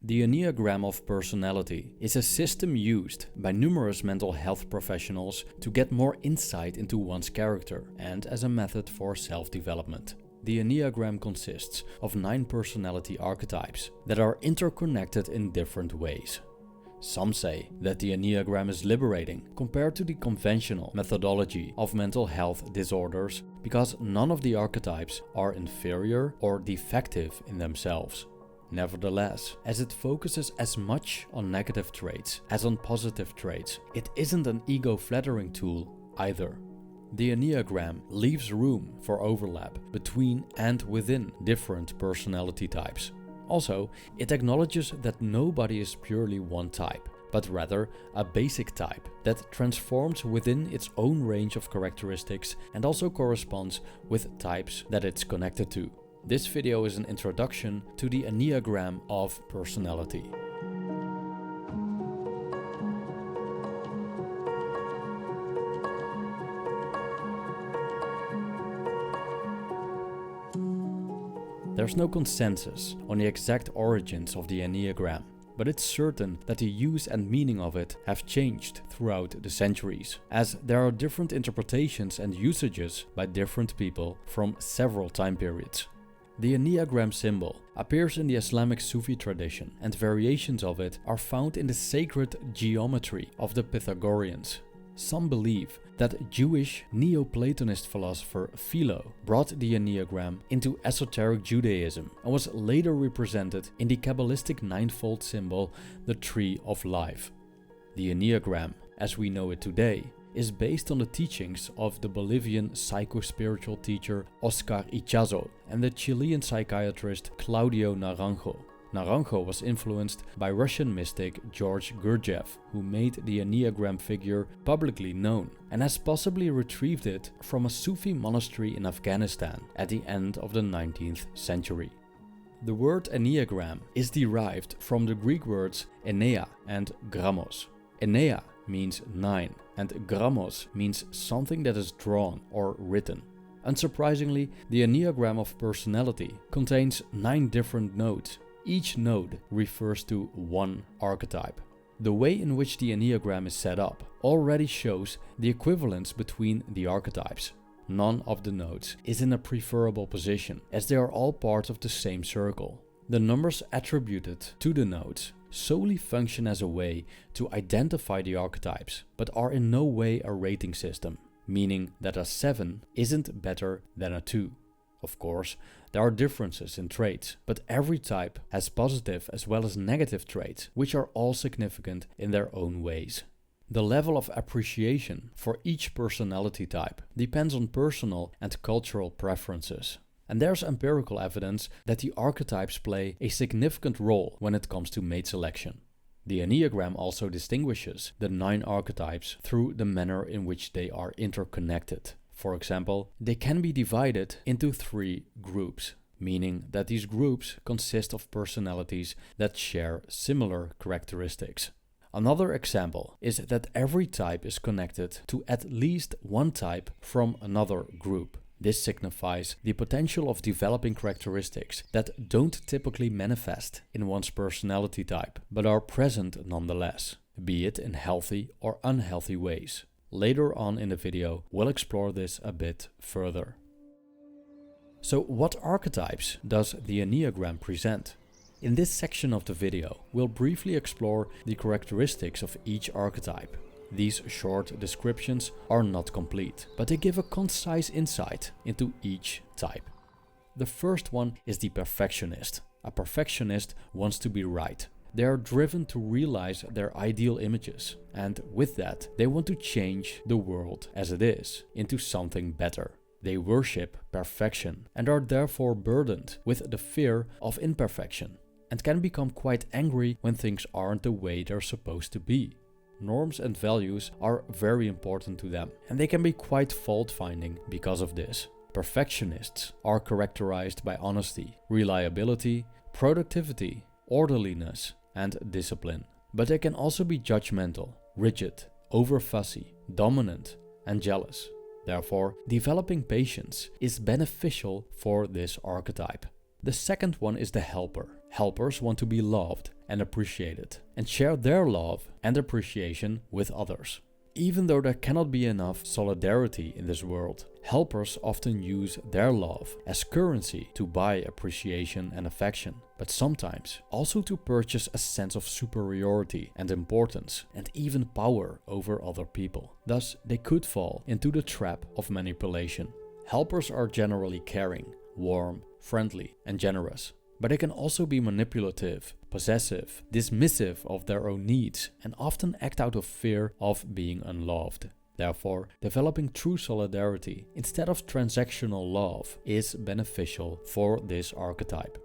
The Enneagram of Personality is a system used by numerous mental health professionals to get more insight into one's character and as a method for self-development. The Enneagram consists of 9 personality archetypes that are interconnected in different ways. Some say that the Enneagram is liberating compared to the conventional methodology of mental health disorders because none of the archetypes are inferior or defective in themselves. Nevertheless, as it focuses as much on negative traits as on positive traits, it isn't an ego-flattering tool either. The Enneagram leaves room for overlap between and within different personality types. Also, it acknowledges that nobody is purely one type, but rather a basic type that transforms within its own range of characteristics and also corresponds with types that it's connected to. This video is an introduction to the Enneagram of Personality. There's no consensus on the exact origins of the Enneagram, but it's certain that the use and meaning of it have changed throughout the centuries, as there are different interpretations and usages by different people from several time periods. The Enneagram symbol appears in the Islamic Sufi tradition, and variations of it are found in the sacred geometry of the Pythagoreans. Some believe that Jewish Neoplatonist philosopher Philo brought the Enneagram into esoteric Judaism and was later represented in the Kabbalistic ninefold symbol, the Tree of Life. The Enneagram, as we know it today, is based on the teachings of the Bolivian psycho-spiritual teacher Oscar Ichazo and the Chilean psychiatrist Claudio Naranjo. Naranjo was influenced by Russian mystic George Gurdjieff, who made the Enneagram figure publicly known and has possibly retrieved it from a Sufi monastery in Afghanistan at the end of the 19th century. The word Enneagram is derived from the Greek words Ennea and Grammos. Ennea means 9 and Grammos means something that is drawn or written. Unsurprisingly, the Enneagram of Personality contains 9 different nodes. Each node refers to one archetype. The way in which the Enneagram is set up already shows the equivalence between the archetypes. None of the nodes is in a preferable position, as they are all part of the same circle. The numbers attributed to the nodes solely function as a way to identify the archetypes, but are in no way a rating system, meaning that a 7 isn't better than a 2. Of course, there are differences in traits, but every type has positive as well as negative traits, which are all significant in their own ways. The level of appreciation for each personality type depends on personal and cultural preferences. And there's empirical evidence that the archetypes play a significant role when it comes to mate selection. The Enneagram also distinguishes the 9 archetypes through the manner in which they are interconnected. For example, they can be divided into 3 groups, meaning that these groups consist of personalities that share similar characteristics. Another example is that every type is connected to at least one type from another group. This signifies the potential of developing characteristics that don't typically manifest in one's personality type, but are present nonetheless, be it in healthy or unhealthy ways. Later on in the video, we'll explore this a bit further. So what archetypes does the Enneagram present? In this section of the video, we'll briefly explore the characteristics of each archetype. These short descriptions are not complete, but they give a concise insight into each type. The first one is the perfectionist. A perfectionist wants to be right. They are driven to realize their ideal images, and with that, they want to change the world as it is into something better. They worship perfection and are therefore burdened with the fear of imperfection, and can become quite angry when things aren't the way they're supposed to be. Norms and values are very important to them, and they can be quite fault-finding because of this. Perfectionists are characterized by honesty, reliability, productivity, orderliness, and discipline. But they can also be judgmental, rigid, over-fussy, dominant, and jealous. Therefore, developing patience is beneficial for this archetype. The second one is the helper. Helpers want to be loved and appreciated, and share their love and appreciation with others. Even though there cannot be enough solidarity in this world, helpers often use their love as currency to buy appreciation and affection, but sometimes also to purchase a sense of superiority and importance and even power over other people. Thus, they could fall into the trap of manipulation. Helpers are generally caring, warm, friendly, and generous. But they can also be manipulative, possessive, dismissive of their own needs, and often act out of fear of being unloved. Therefore, developing true solidarity instead of transactional love is beneficial for this archetype.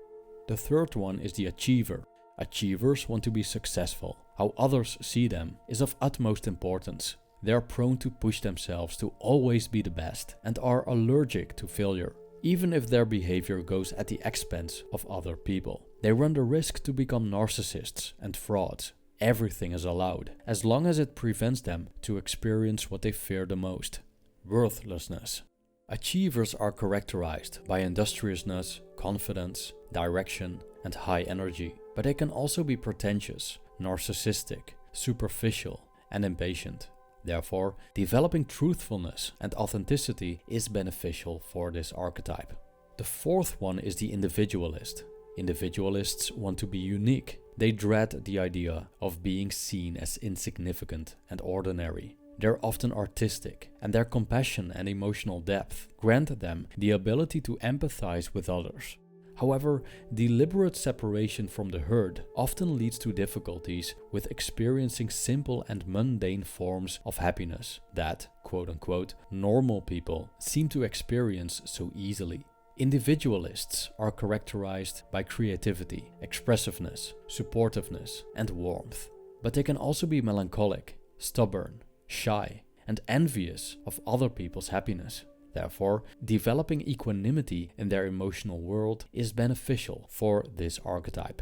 The third one is the achiever. Achievers want to be successful. How others see them is of utmost importance. They are prone to push themselves to always be the best and are allergic to failure. Even if their behavior goes at the expense of other people. They run the risk to become narcissists and frauds. Everything is allowed, as long as it prevents them to experience what they fear the most: worthlessness. Achievers are characterized by industriousness, confidence, direction, and high energy, but they can also be pretentious, narcissistic, superficial, and impatient. Therefore, developing truthfulness and authenticity is beneficial for this archetype. The fourth one is the individualist. Individualists want to be unique. They dread the idea of being seen as insignificant and ordinary. They're often artistic, and their compassion and emotional depth grant them the ability to empathize with others. However, deliberate separation from the herd often leads to difficulties with experiencing simple and mundane forms of happiness that, quote-unquote, normal people seem to experience so easily. Individualists are characterized by creativity, expressiveness, supportiveness, and warmth. But they can also be melancholic, stubborn, shy, and envious of other people's happiness. Therefore, developing equanimity in their emotional world is beneficial for this archetype.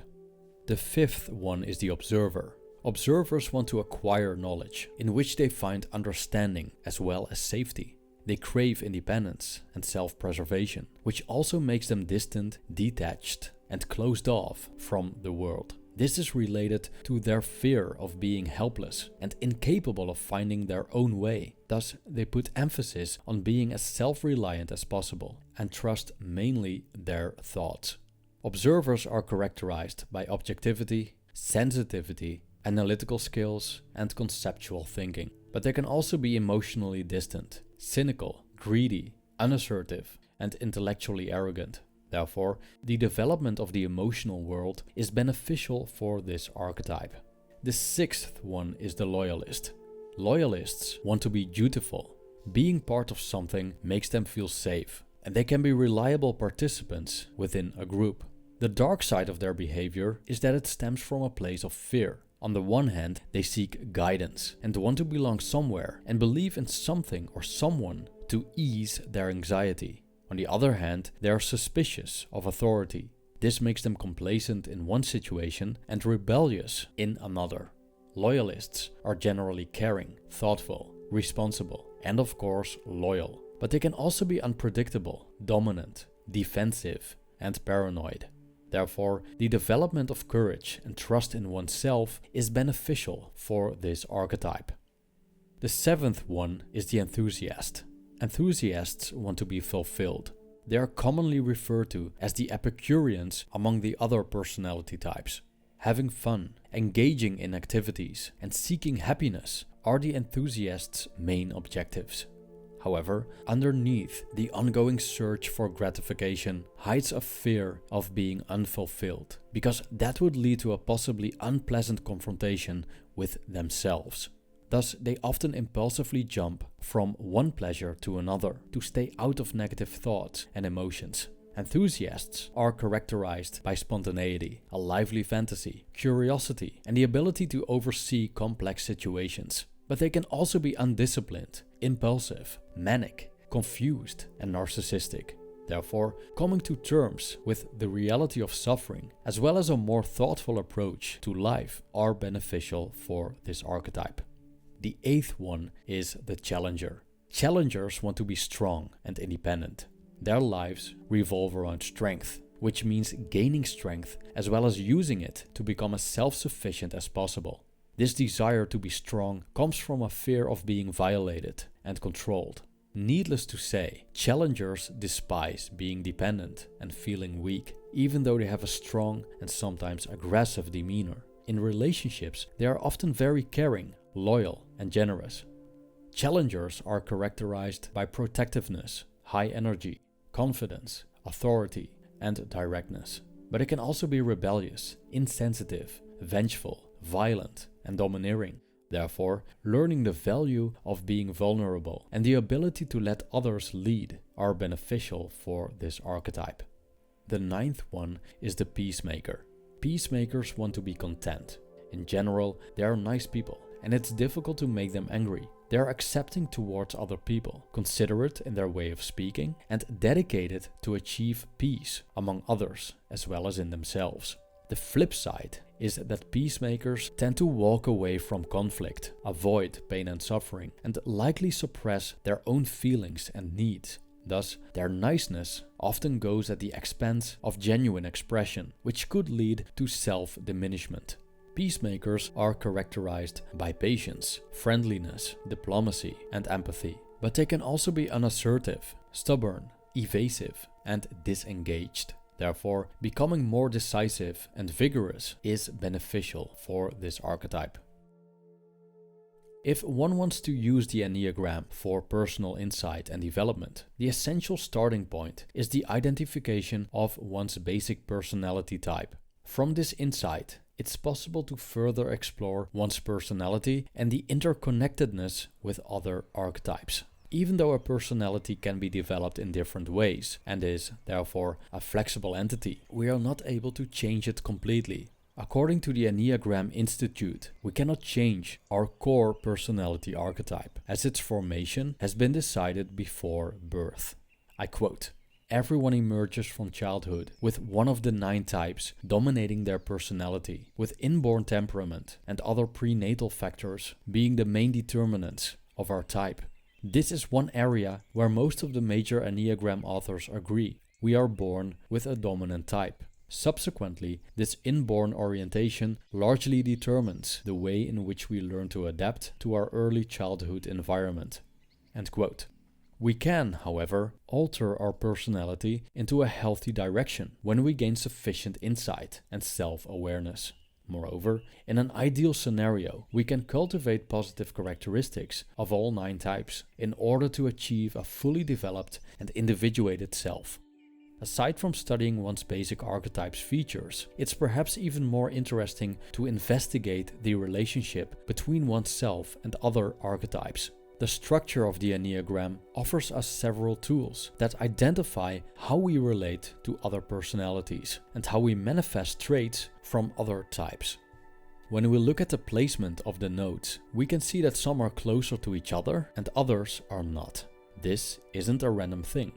The fifth one is the observer. Observers want to acquire knowledge, in which they find understanding as well as safety. They crave independence and self-preservation, which also makes them distant, detached, and closed off from the world. This is related to their fear of being helpless and incapable of finding their own way. Thus, they put emphasis on being as self-reliant as possible and trust mainly their thoughts. Observers are characterized by objectivity, sensitivity, analytical skills, and conceptual thinking. But they can also be emotionally distant, cynical, greedy, unassertive, and intellectually arrogant. Therefore, the development of the emotional world is beneficial for this archetype. The sixth one is the loyalist. Loyalists want to be dutiful. Being part of something makes them feel safe, and they can be reliable participants within a group. The dark side of their behavior is that it stems from a place of fear. On the one hand, they seek guidance and want to belong somewhere and believe in something or someone to ease their anxiety. On the other hand, they are suspicious of authority. This makes them complacent in one situation and rebellious in another. Loyalists are generally caring, thoughtful, responsible, and of course loyal. But they can also be unpredictable, dominant, defensive, and paranoid. Therefore, the development of courage and trust in oneself is beneficial for this archetype. The seventh one is the enthusiast. Enthusiasts want to be fulfilled. They are commonly referred to as the Epicureans among the other personality types. Having fun, engaging in activities, and seeking happiness are the enthusiasts' main objectives. However, underneath the ongoing search for gratification hides a fear of being unfulfilled, because that would lead to a possibly unpleasant confrontation with themselves. Thus, they often impulsively jump from one pleasure to another to stay out of negative thoughts and emotions. Enthusiasts are characterized by spontaneity, a lively fantasy, curiosity, and the ability to oversee complex situations. But they can also be undisciplined, impulsive, manic, confused, and narcissistic. Therefore, coming to terms with the reality of suffering, as well as a more thoughtful approach to life, are beneficial for this archetype. The eighth one is the challenger. Challengers want to be strong and independent. Their lives revolve around strength, which means gaining strength as well as using it to become as self-sufficient as possible. This desire to be strong comes from a fear of being violated and controlled. Needless to say, challengers despise being dependent and feeling weak, even though they have a strong and sometimes aggressive demeanor. In relationships, they are often very caring, loyal, and generous. Challengers are characterized by protectiveness, high energy, confidence, authority, and directness. But it can also be rebellious, insensitive, vengeful, violent, and domineering. Therefore, learning the value of being vulnerable and the ability to let others lead are beneficial for this archetype. The ninth one is the Peacemaker. Peacemakers want to be content. In general, they are nice people, and it's difficult to make them angry. They are accepting towards other people, considerate in their way of speaking, and dedicated to achieve peace among others as well as in themselves. The flip side is that peacemakers tend to walk away from conflict, avoid pain and suffering, and likely suppress their own feelings and needs. Thus, their niceness often goes at the expense of genuine expression, which could lead to self-diminishment. Peacemakers are characterized by patience, friendliness, diplomacy, and empathy, but they can also be unassertive, stubborn, evasive, and disengaged. Therefore, becoming more decisive and vigorous is beneficial for this archetype. If one wants to use the Enneagram for personal insight and development, the essential starting point is the identification of one's basic personality type. From this insight, it's possible to further explore one's personality and the interconnectedness with other archetypes. Even though a personality can be developed in different ways and is, therefore, a flexible entity, we are not able to change it completely. According to the Enneagram Institute, we cannot change our core personality archetype, as its formation has been decided before birth. I quote, "Everyone emerges from childhood with one of the 9 types dominating their personality, with inborn temperament and other prenatal factors being the main determinants of our type. This is one area where most of the major Enneagram authors agree. We are born with a dominant type. Subsequently, this inborn orientation largely determines the way in which we learn to adapt to our early childhood environment." End quote. We can, however, alter our personality into a healthy direction when we gain sufficient insight and self-awareness. Moreover, in an ideal scenario, we can cultivate positive characteristics of all 9 types in order to achieve a fully developed and individuated self. Aside from studying one's basic archetype's features, it's perhaps even more interesting to investigate the relationship between oneself and other archetypes. The structure of the Enneagram offers us several tools that identify how we relate to other personalities and how we manifest traits from other types. When we look at the placement of the nodes, we can see that some are closer to each other and others are not. This isn't a random thing.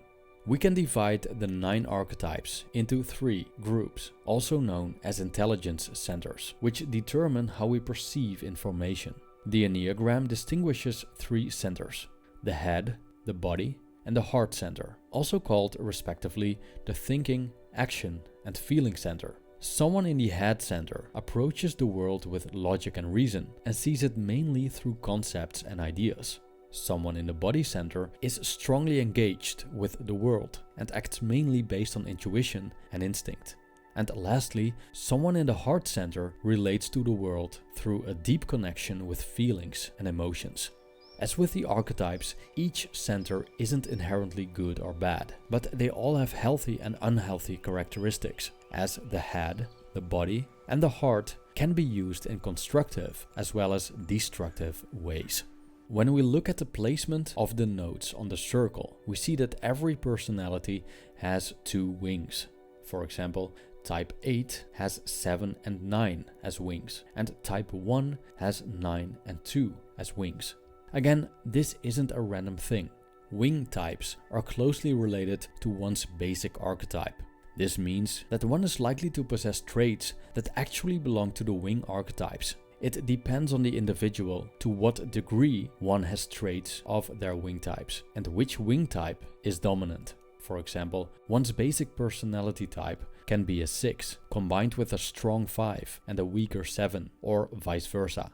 We can divide the 9 archetypes into 3 groups, also known as intelligence centers, which determine how we perceive information. The Enneagram distinguishes 3 centers: the head, the body, and the heart center, also called respectively the thinking, action, and feeling center. Someone in the head center approaches the world with logic and reason and sees it mainly through concepts and ideas. Someone in the body center is strongly engaged with the world and acts mainly based on intuition and instinct. And lastly, someone in the heart center relates to the world through a deep connection with feelings and emotions. As with the archetypes, each center isn't inherently good or bad, but they all have healthy and unhealthy characteristics, as the head, the body, and the heart can be used in constructive as well as destructive ways. When we look at the placement of the nodes on the circle, we see that every personality has 2 wings. For example, Type 8 has 7 and 9 as wings, and Type 1 has 9 and 2 as wings. Again, this isn't a random thing. Wing types are closely related to one's basic archetype. This means that one is likely to possess traits that actually belong to the wing archetypes. It depends on the individual to what degree one has traits of their wing types and which wing type is dominant. For example, one's basic personality type can be a 6, combined with a strong 5 and a weaker 7, or vice versa.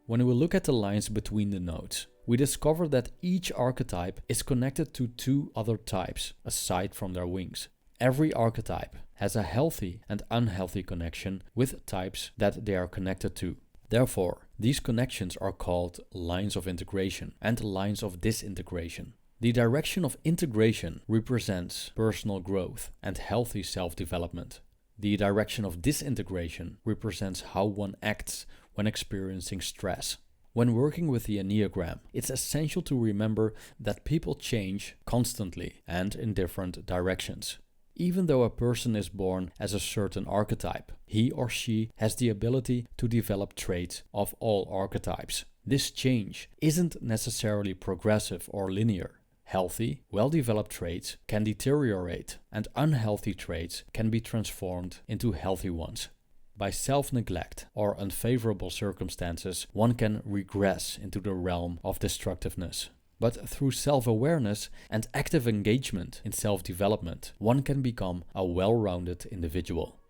When we look at the lines between the nodes, we discover that each archetype is connected to 2 other types aside from their wings. Every archetype has a healthy and unhealthy connection with types that they are connected to. Therefore, these connections are called lines of integration and lines of disintegration. The direction of integration represents personal growth and healthy self-development. The direction of disintegration represents how one acts when experiencing stress. When working with the Enneagram, it's essential to remember that people change constantly and in different directions. Even though a person is born as a certain archetype, he or she has the ability to develop traits of all archetypes. This change isn't necessarily progressive or linear. Healthy, well-developed traits can deteriorate, and unhealthy traits can be transformed into healthy ones. By self-neglect or unfavorable circumstances, one can regress into the realm of destructiveness. But through self-awareness and active engagement in self-development, one can become a well-rounded individual.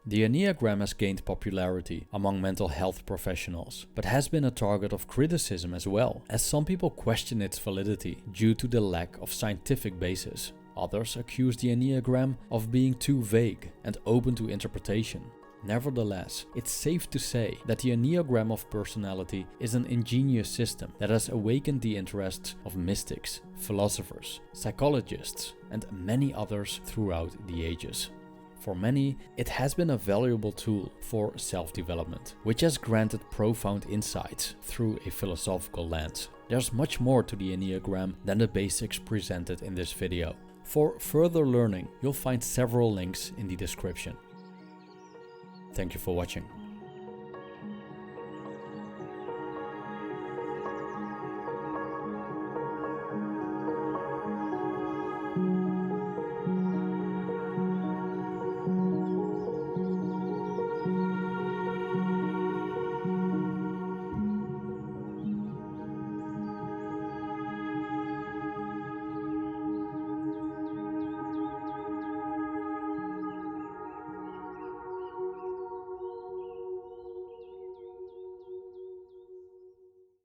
The Enneagram has gained popularity among mental health professionals, but has been a target of criticism as well, as some people question its validity due to the lack of scientific basis. Others accuse the Enneagram of being too vague and open to interpretation. Nevertheless, it's safe to say that the Enneagram of Personality is an ingenious system that has awakened the interests of mystics, philosophers, psychologists, and many others throughout the ages. For many, it has been a valuable tool for self-development, which has granted profound insights through a philosophical lens. There's much more to the Enneagram than the basics presented in this video. For further learning, you'll find several links in the description. Thank you for watching.